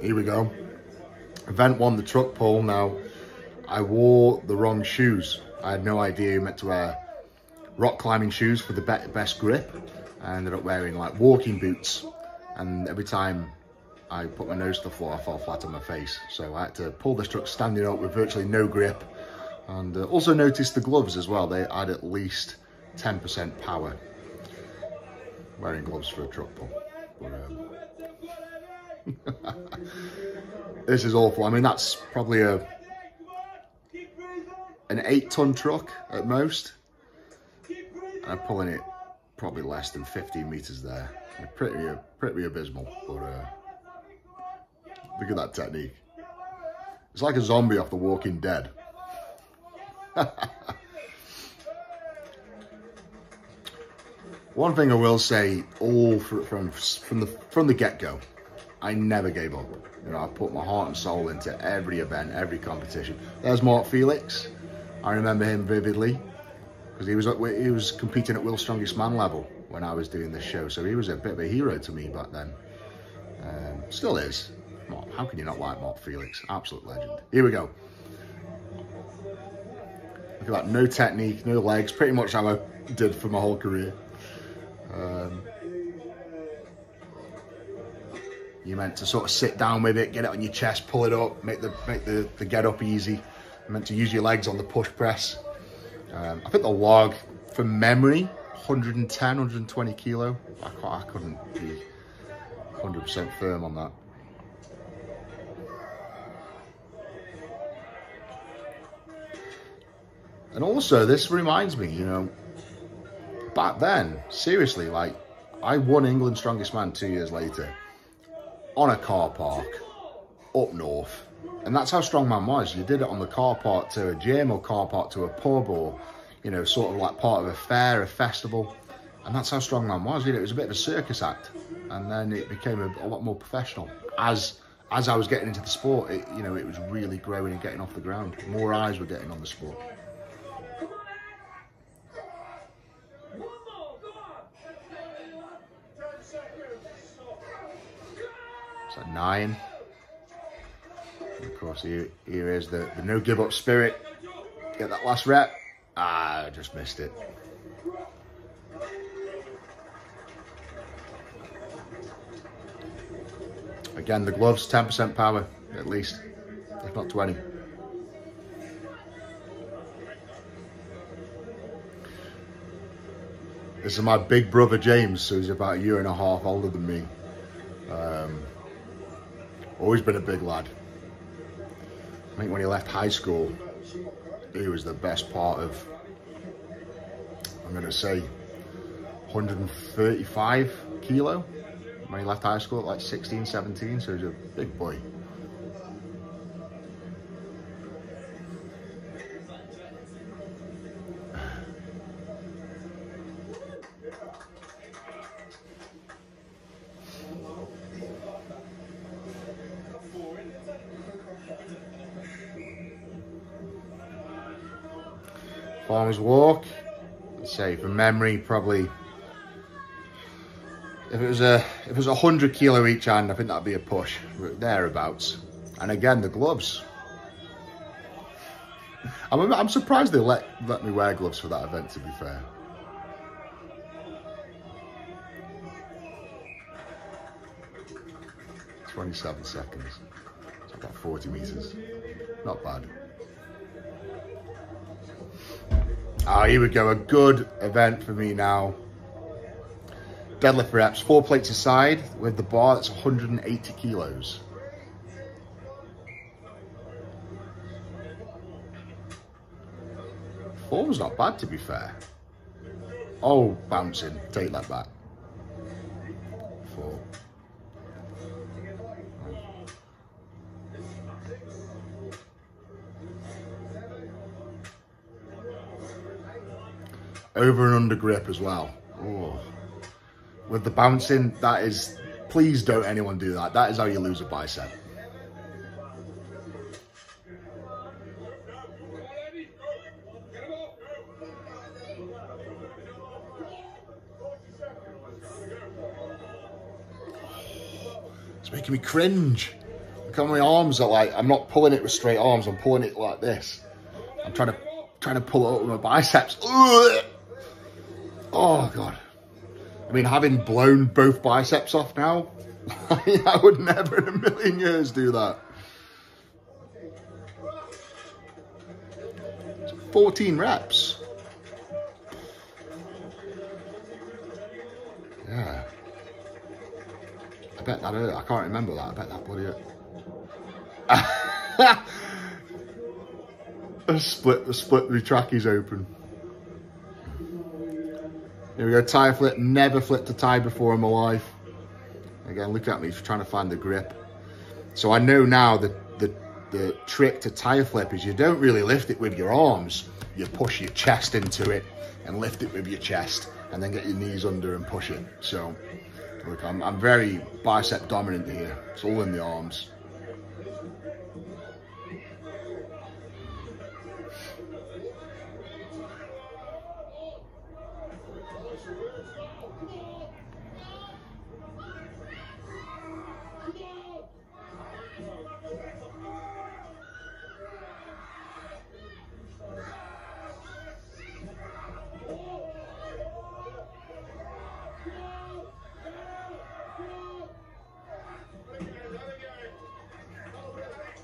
Here we go. Event 1, the truck pull. Now, I wore the wrong shoes. I had no idea you meant to wear rock climbing shoes for the best grip. I ended up wearing like walking boots, and every time I put my nose to the floor, I fell flat on my face. So I had to pull this truck standing up with virtually no grip. And also noticed the gloves as well. They had at least 10% power. Wearing gloves for a truck pull. But, this is awful. I mean, that's probably an 8-ton truck at most. I'm pulling it probably less than 15 meters there. Pretty abysmal. But look at that technique. It's like a zombie off The Walking Dead. One thing I will say, all from the get-go, I never gave up. You know, I put my heart and soul into every event, every competition. There's Mark Felix. I remember him vividly because he was competing at World's Strongest Man level when I was doing this show. So he was a bit of a hero to me back then. Still is. How can you not like Mark Felix? Absolute legend. Here we go. Look at that, no technique, no legs, pretty much how I did for my whole career. You're meant to sort of sit down with it, get it on your chest, pull it up, make the get up easy. You're meant to use your legs on the push press. I think the log, from memory, 110, 120 kilo. I couldn't be 100% firm on that. And also, this reminds me, you know, back then, seriously, like, I won England's Strongest Man 2 years later on a car park up north. And that's how Strongman was. You did it on the car park to a gym or car park to a pub or, you know, sort of like part of a fair, a festival. And that's how Strongman was. You know, it was a bit of a circus act. And then it became a lot more professional. As I was getting into the sport, you know, it was really growing and getting off the ground. More eyes were getting on the sport. It's at 9. And of course, here is the no give up spirit. Get that last rep. I just missed it. Again, the gloves, 10% power at least, if not 20. This is my big brother James, so he's about 1.5 years older than me. Always been a big lad. I think when he left high school, he was the best part of, I'm going to say, 135 kilo. When he left high school at like 16, 17, so he's a big boy. Farmer's walk, let's say from memory, probably if it was 100 kilo each hand, I think that'd be a push, thereabouts. And again, the gloves. I'm surprised they let me wear gloves for that event, to be fair. "27 seconds. It's about 40 meters. Not bad. Ah, here we go, a good event for me now. Deadlift reps, 4 plates aside with the bar, that's 180 kilos. Form's not bad, to be fair. Oh, bouncing, take that back. 4. Over and under grip as well. Oh. With the bouncing, that is, please don't anyone do that. That is how you lose a bicep. It's making me cringe. Look how my arms are like, I'm not pulling it with straight arms, I'm pulling it like this. I'm trying to pull it up with my biceps. Ugh. Oh God. I mean, having blown both biceps off now, I would never in a million years do that. 14 reps. Yeah. I bet that hurt. I can't remember that. I bet that bloody hurt. The split the trackies open. Here we go, TYRE flip. Never flipped a tie before in my life. Again, look at me trying to find the grip. So I know now that the trick to TYRE flip is you don't really lift it with your arms. You push your chest into it and lift it with your chest, and then get your knees under and push it. So look, I'm very bicep dominant here. It's all in the arms.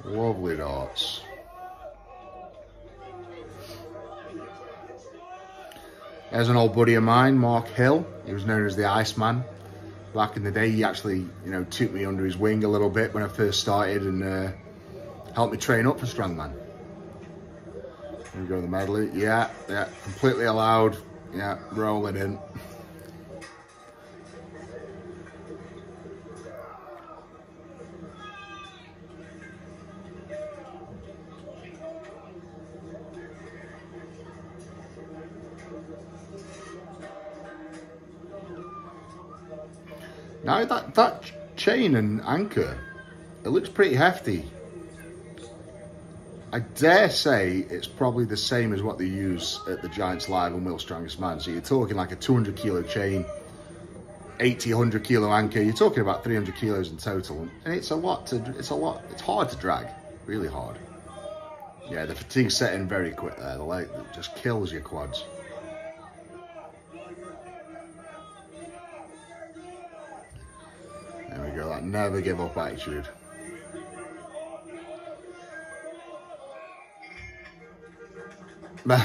Lovely darts. There's an old buddy of mine, Mark Hill. He was known as the Iceman. Back in the day, he actually, you know, took me under his wing a little bit when I first started and helped me train up for Strongman. Here we go, the medley. Yeah, completely allowed. Yeah, rolling in. Now that chain and anchor, it looks pretty hefty. I dare say it's probably the same as what they use at the Giants Live and World's Strongest Man. So you're talking like a 200 kilo chain, 80, 100 kilo anchor. You're talking about 300 kilos in total. And it's it's hard to drag, really hard. Yeah, the fatigue set in very quick there. The leg just kills your quads. There we go, that never give up attitude. Okay,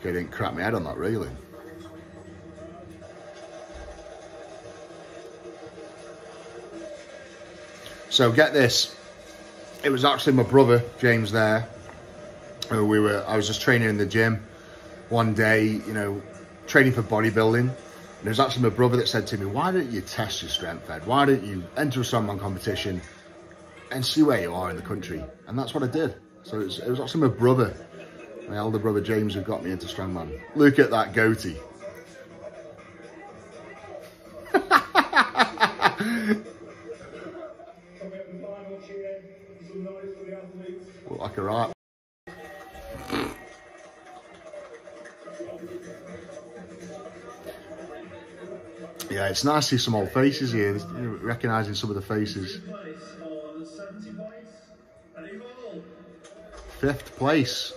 didn't crack my head on that railing. So get this, it was actually my brother, James there, who I was just training in the gym one day, you know, training for bodybuilding. And it was actually my brother that said to me, why don't you test your strength, Ed? Why don't you enter a strongman competition and see where you are in the country? And that's what I did. So it was actually my brother, my elder brother James, who got me into strongman. Look at that goatee. Look like a rat. Yeah, it's nice to see some old faces here, recognising some of the faces. 5th place.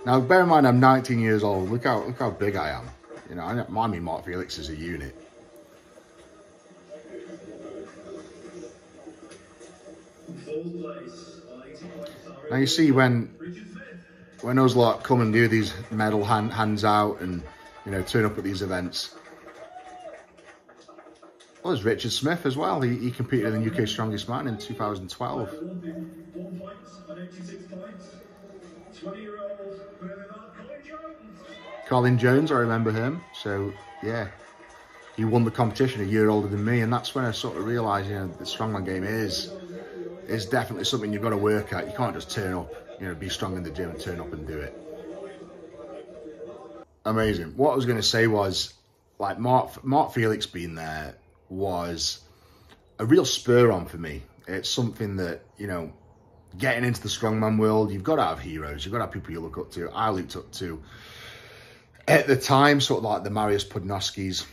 Now, bear in mind, I'm 19 years old. Look how big I am. You know, I mean, Mark Felix is a unit. Now you see when those lot come and do these medal hands out and, you know, turn up at these events. Well, there's Richard Smith as well. He competed in the UK Strongest Man in 2012. Colin Jones, I remember him. So, yeah, he won the competition a year older than me. And that's when I sort of realised, you know, the strongman game is definitely something you've got to work at. You can't just turn up, you know, be strong in the gym and turn up and do it. Amazing. What I was going to say was, like, Mark Felix being there was a real spur on for me. It's something that, you know, getting into the strongman world, you've got to have heroes. You've got to have people you look up to. I looked up to, at the time, sort of like the Mariusz Podnoskis.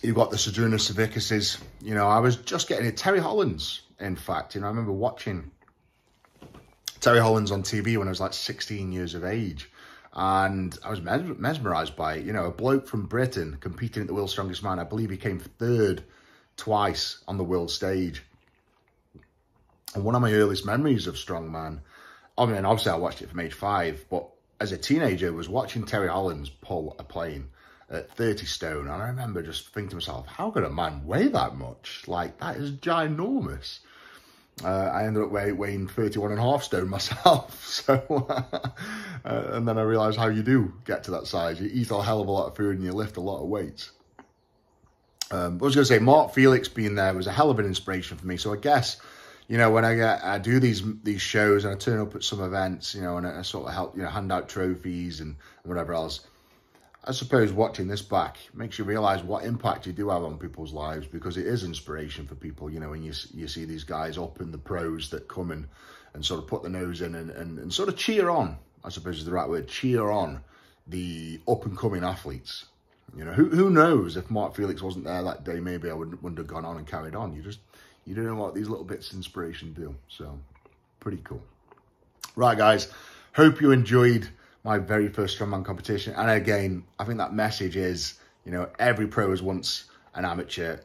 You've got the Sojourner Civicuses. You know, I was just getting it. Terry Hollands, in fact. You know, I remember watching Terry Hollands on TV when I was like 16 years of age. And I was mesmerised by it. You know, a bloke from Britain competing at the World's Strongest Man. I believe he came third twice on the world stage. And one of my earliest memories of Strongman, I mean, obviously I watched it from age 5, but as a teenager, was watching Terry Hollands pull a plane at 30 stone. And I remember just thinking to myself, how could a man weigh that much? Like, that is ginormous. I ended up weighing 31.5 stone myself. So, and then I realised how you do get to that size. You eat a hell of a lot of food and you lift a lot of weights. I was going to say, Mark Felix being there was a hell of an inspiration for me. So I guess, you know, when I do these shows and I turn up at some events, you know, and I sort of help, you know, hand out trophies and whatever else, I suppose watching this back makes you realise what impact you do have on people's lives, because it is inspiration for people, you know, when you see these guys up in the pros that come and sort of put the nose in and sort of cheer on, I suppose is the right word, cheer on the up-and-coming athletes. You know, who knows, if Mark Felix wasn't there that day, maybe I wouldn't have gone on and carried on. You don't know what these little bits of inspiration do. So, pretty cool. Right, guys, hope you enjoyed my very first strongman competition. And again, I think that message is, you know, every pro was once an amateur,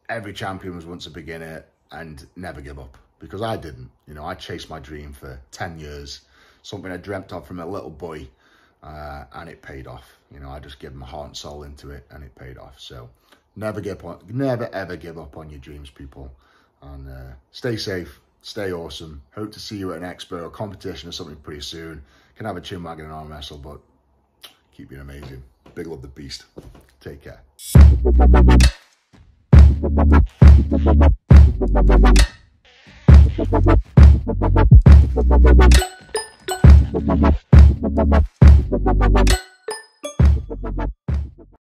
every champion was once a beginner, and never give up. Because I didn't. You know, I chased my dream for 10 years, something I dreamt of from a little boy, and it paid off. You know, I just gave my heart and soul into it, and it paid off. So never ever give up on your dreams, people. And stay safe, stay awesome. Hope to see you at an expo or competition or something pretty soon. Can have a chin wag and an arm wrestle, but keep being amazing. Big love, the beast. Take care.